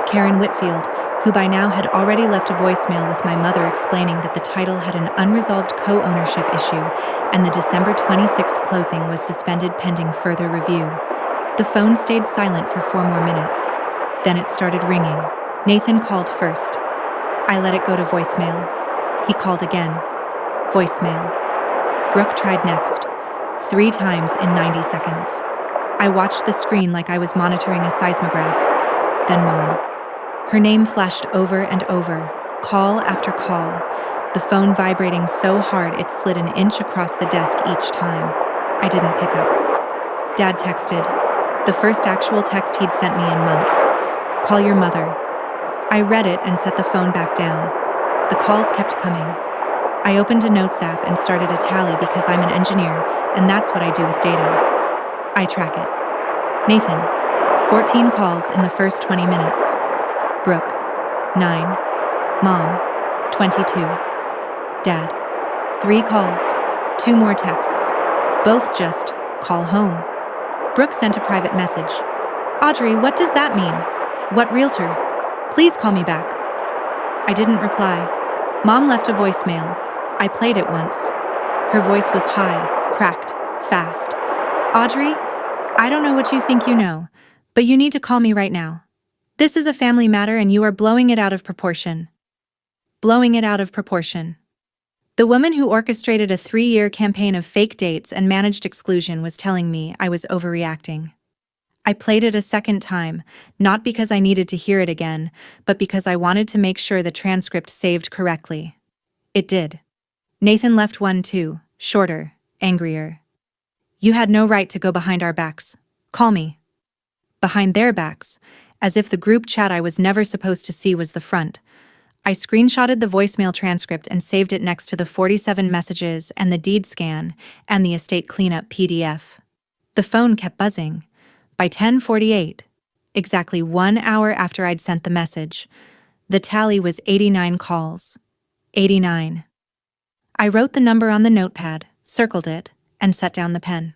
Karen Whitfield, who by now had already left a voicemail with my mother explaining that the title had an unresolved co-ownership issue and the December 26th closing was suspended pending further review. The phone stayed silent for 4 more minutes. Then it started ringing. Nathan called first. I let it go to voicemail. He called again. Voicemail. Brooke tried next. 3 times in 90 seconds. I watched the screen like I was monitoring a seismograph. Then Mom. Her name flashed over and over, call after call, the phone vibrating so hard it slid an inch across the desk each time. I didn't pick up. Dad texted. The first actual text he'd sent me in months. "Call your mother." I read it and set the phone back down. The calls kept coming. I opened a notes app and started a tally because I'm an engineer, and that's what I do with data. I track it. Nathan, 14 calls in the first 20 minutes. Brooke, 9. Mom, 22. Dad, 3 calls, 2 more texts. Both just, call home. Brooke sent a private message. Audrey, what does that mean? What realtor? Please call me back. I didn't reply. Mom left a voicemail. I played it once. Her voice was high, cracked, fast. Audrey, I don't know what you think you know, but you need to call me right now. This is a family matter and you are blowing it out of proportion. Blowing it out of proportion. The woman who orchestrated a 3-year campaign of fake dates and managed exclusion was telling me I was overreacting. I played it a second time, not because I needed to hear it again, but because I wanted to make sure the transcript saved correctly. It did. Nathan left one too, shorter, angrier. You had no right to go behind our backs. Call me. Behind their backs, as if the group chat I was never supposed to see was the front. I screenshotted the voicemail transcript and saved it next to the 47 messages and the deed scan and the estate cleanup PDF. The phone kept buzzing. By 10:48, exactly 1 hour after I'd sent the message, the tally was 89 calls. 89. I wrote the number on the notepad, circled it, and set down the pen.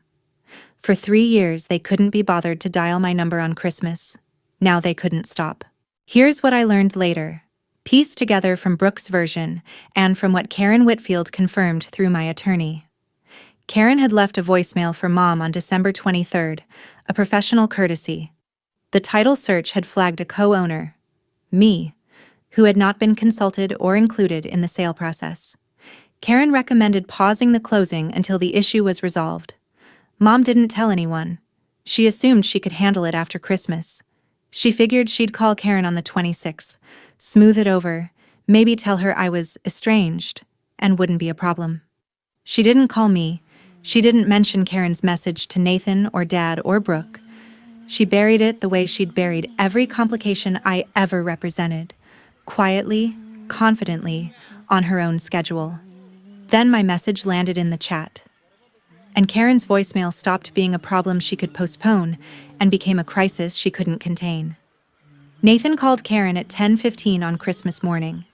For 3 years, they couldn't be bothered to dial my number on Christmas. Now they couldn't stop. Here's what I learned later, pieced together from Brooke's version and from what Karen Whitfield confirmed through my attorney. Karen had left a voicemail for Mom on December 23rd, a professional courtesy. The title search had flagged a co-owner, me, who had not been consulted or included in the sale process. Karen recommended pausing the closing until the issue was resolved. Mom didn't tell anyone. She assumed she could handle it after Christmas. She figured she'd call Karen on the 26th, smooth it over, maybe tell her I was estranged, and wouldn't be a problem. She didn't call me. She didn't mention Karen's message to Nathan or Dad or Brooke. She buried it the way she'd buried every complication I ever represented, quietly, confidently, on her own schedule. Then my message landed in the chat. And Karen's voicemail stopped being a problem she could postpone and became a crisis she couldn't contain. Nathan called Karen at 10:15 on Christmas morning.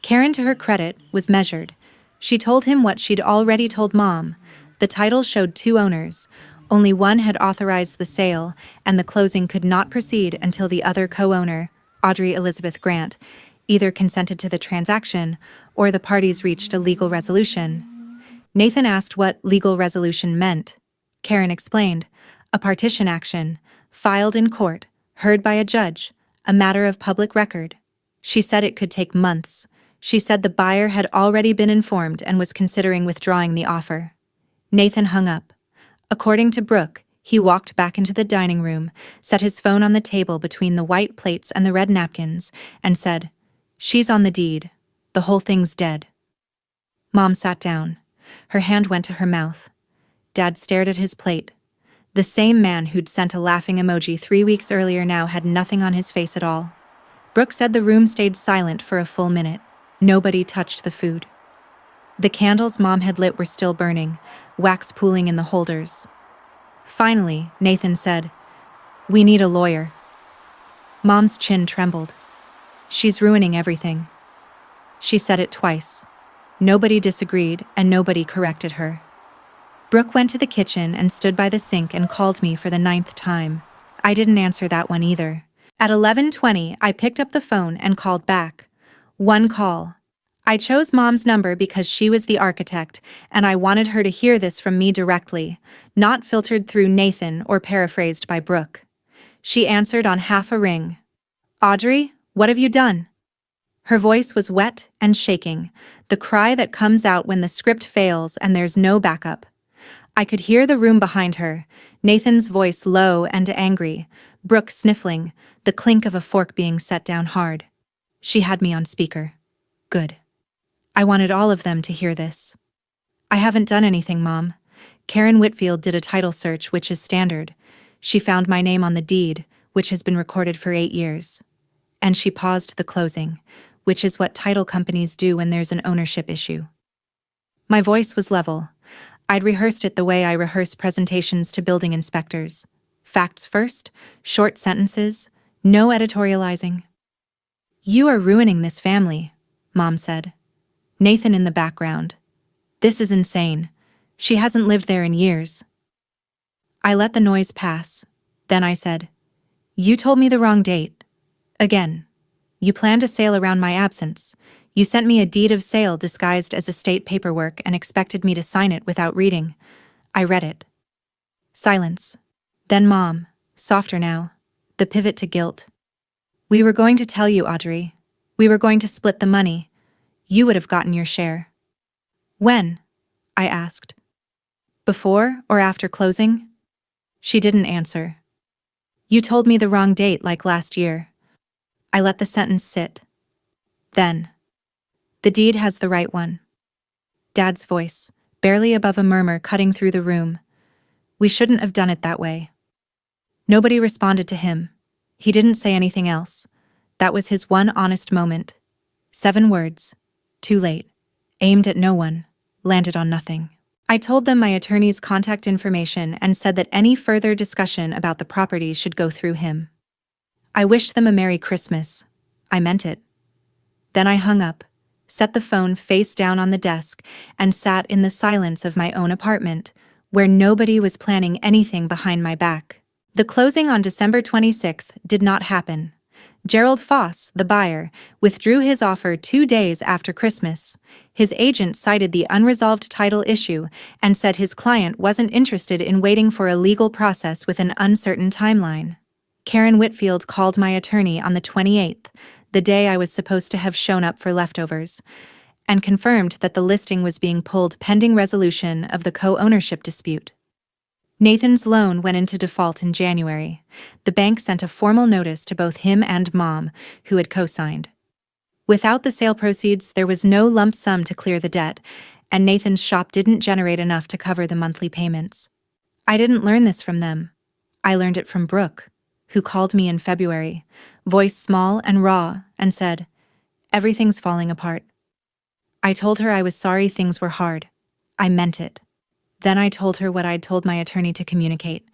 Karen, to her credit, was measured. She told him what she'd already told Mom. The title showed 2 owners. Only one had authorized the sale, and the closing could not proceed until the other co-owner, Audrey Elizabeth Grant, either consented to the transaction or the parties reached a legal resolution. Nathan asked what legal resolution meant. Karen explained, a partition action, filed in court, heard by a judge, a matter of public record. She said it could take months. She said the buyer had already been informed and was considering withdrawing the offer. Nathan hung up. According to Brooke, he walked back into the dining room, set his phone on the table between the white plates and the red napkins, and said, "She's on the deed. The whole thing's dead." Mom sat down. Her hand went to her mouth. Dad stared at his plate. The same man who'd sent a laughing emoji 3 weeks earlier now had nothing on his face at all. Brooke said the room stayed silent for a full minute. Nobody touched the food. The candles Mom had lit were still burning, wax pooling in the holders. Finally, Nathan said, "We need a lawyer." Mom's chin trembled. "She's ruining everything." She said it twice. Nobody disagreed and nobody corrected her. Brooke went to the kitchen and stood by the sink and called me for the 9th time. I didn't answer that one either. At 11:20, I picked up the phone and called back. One call. I chose Mom's number because she was the architect, and I wanted her to hear this from me directly, not filtered through Nathan or paraphrased by Brooke. She answered on half a ring. "Audrey, what have you done?" Her voice was wet and shaking, the cry that comes out when the script fails and there's no backup. I could hear the room behind her, Nathan's voice low and angry, Brooke sniffling, the clink of a fork being set down hard. She had me on speaker. Good. I wanted all of them to hear this. "I haven't done anything, Mom. Karen Whitfield did a title search, which is standard. She found my name on the deed, which has been recorded for 8 years. And she paused the closing, which is what title companies do when there's an ownership issue." My voice was level. I'd rehearsed it the way I rehearse presentations to building inspectors. Facts first, short sentences, no editorializing. "You are ruining this family," Mom said. Nathan in the background. "This is insane. She hasn't lived there in years." I let the noise pass. Then I said, "You told me the wrong date. Again. You planned a sale around my absence. You sent me a deed of sale disguised as estate paperwork and expected me to sign it without reading. I read it." Silence. Then Mom, softer now. The pivot to guilt. "We were going to tell you, Audrey. We were going to split the money. You would have gotten your share." "When?" I asked. "Before or after closing?" She didn't answer. "You told me the wrong date like last year." I let the sentence sit. Then. "The deed has the right one." Dad's voice, barely above a murmur cutting through the room. "We shouldn't have done it that way." Nobody responded to him. He didn't say anything else. That was his one honest moment. 7 words. Too late. Aimed at no one. Landed on nothing. I told them my attorney's contact information and said that any further discussion about the property should go through him. I wished them a Merry Christmas. I meant it. Then I hung up, set the phone face down on the desk, and sat in the silence of my own apartment, where nobody was planning anything behind my back. The closing on December 26th did not happen. Gerald Foss, the buyer, withdrew his offer 2 days after Christmas. His agent cited the unresolved title issue and said his client wasn't interested in waiting for a legal process with an uncertain timeline. Karen Whitfield called my attorney on the 28th, the day I was supposed to have shown up for leftovers, and confirmed that the listing was being pulled pending resolution of the co-ownership dispute. Nathan's loan went into default in January. The bank sent a formal notice to both him and Mom, who had co-signed. Without the sale proceeds, there was no lump sum to clear the debt, and Nathan's shop didn't generate enough to cover the monthly payments. I didn't learn this from them. I learned it from Brooke, who called me in February, voice small and raw, and said, "Everything's falling apart." I told her I was sorry things were hard. I meant it. Then I told her what I'd told my attorney to communicate.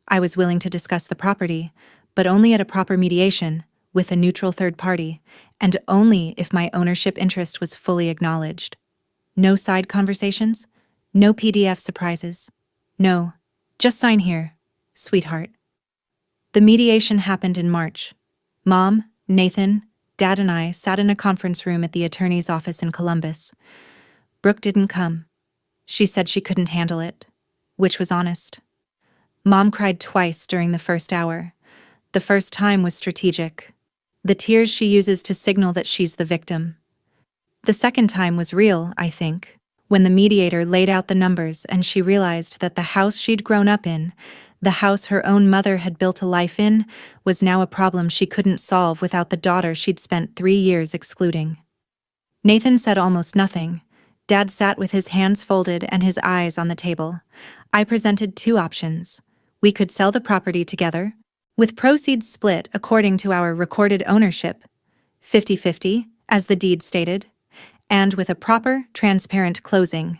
I was willing to discuss the property, but only at a proper mediation, with a neutral third party, and only if my ownership interest was fully acknowledged. No side conversations, no PDF surprises. No, just sign here, sweetheart. The mediation happened in March. Mom, Nathan, Dad and I sat in a conference room at the attorney's office in Columbus. Brooke didn't come. She said she couldn't handle it, which was honest. Mom cried twice during the first hour. The first time was strategic. The tears she uses to signal that she's the victim. The second time was real, I think, when the mediator laid out the numbers and she realized that the house she'd grown up in, the house her own mother had built a life in, was now a problem she couldn't solve without the daughter she'd spent 3 years excluding. Nathan said almost nothing. Dad sat with his hands folded and his eyes on the table. I presented 2 options. We could sell the property together, with proceeds split according to our recorded ownership, 50-50, as the deed stated, and with a proper, transparent closing.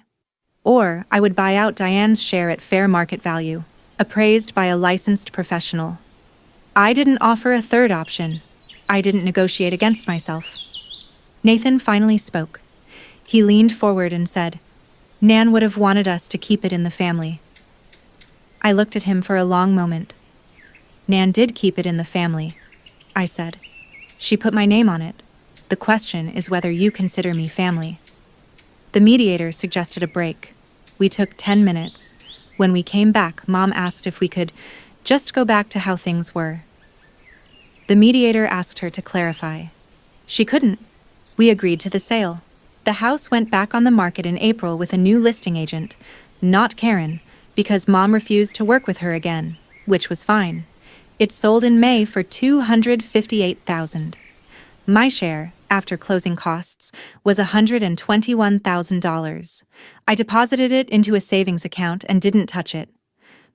Or I would buy out Diane's share at fair market value, appraised by a licensed professional. I didn't offer a third option. I didn't negotiate against myself. Nathan finally spoke. He leaned forward and said, "Nan would have wanted us to keep it in the family." I looked at him for a long moment. "Nan did keep it in the family," I said. "She put my name on it. The question is whether you consider me family." The mediator suggested a break. We took 10 minutes. When we came back, Mom asked if we could just go back to how things were. The mediator asked her to clarify. She couldn't. We agreed to the sale. The house went back on the market in April with a new listing agent, not Karen, because Mom refused to work with her again, which was fine. It sold in May for $258,000. My share, after closing costs, was $121,000. I deposited it into a savings account and didn't touch it.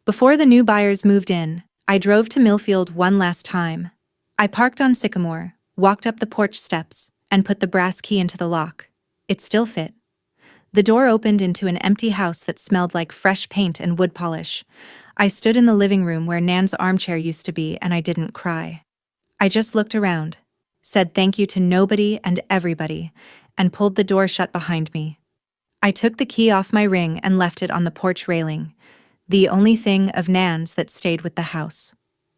Before the new buyers moved in, I drove to Millfield one last time. I parked on Sycamore, walked up the porch steps, and put the brass key into the lock. It still fit. The door opened into an empty house that smelled like fresh paint and wood polish. I stood in the living room where Nan's armchair used to be, and I didn't cry. I just looked around, said thank you to nobody and everybody, and pulled the door shut behind me. I took the key off my ring and left it on the porch railing. The only thing of Nan's that stayed with the house.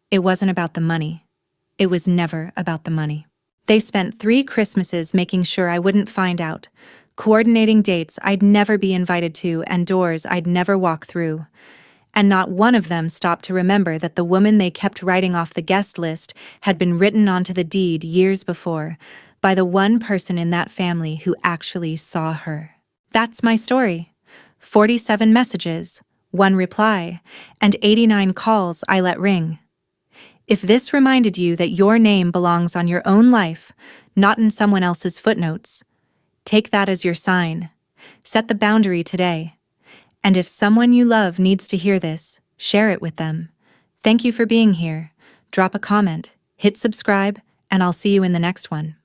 It wasn't about the money. It was never about the money. They spent 3 Christmases making sure I wouldn't find out, coordinating dates I'd never be invited to and doors I'd never walk through. And not one of them stopped to remember that the woman they kept writing off the guest list had been written onto the deed years before by the one person in that family who actually saw her. That's my story. 47 messages, 1 reply, and 89 calls I let ring. If this reminded you that your name belongs on your own life, not in someone else's footnotes, take that as your sign. Set the boundary today. And if someone you love needs to hear this, share it with them. Thank you for being here. Drop a comment, hit subscribe, and I'll see you in the next one.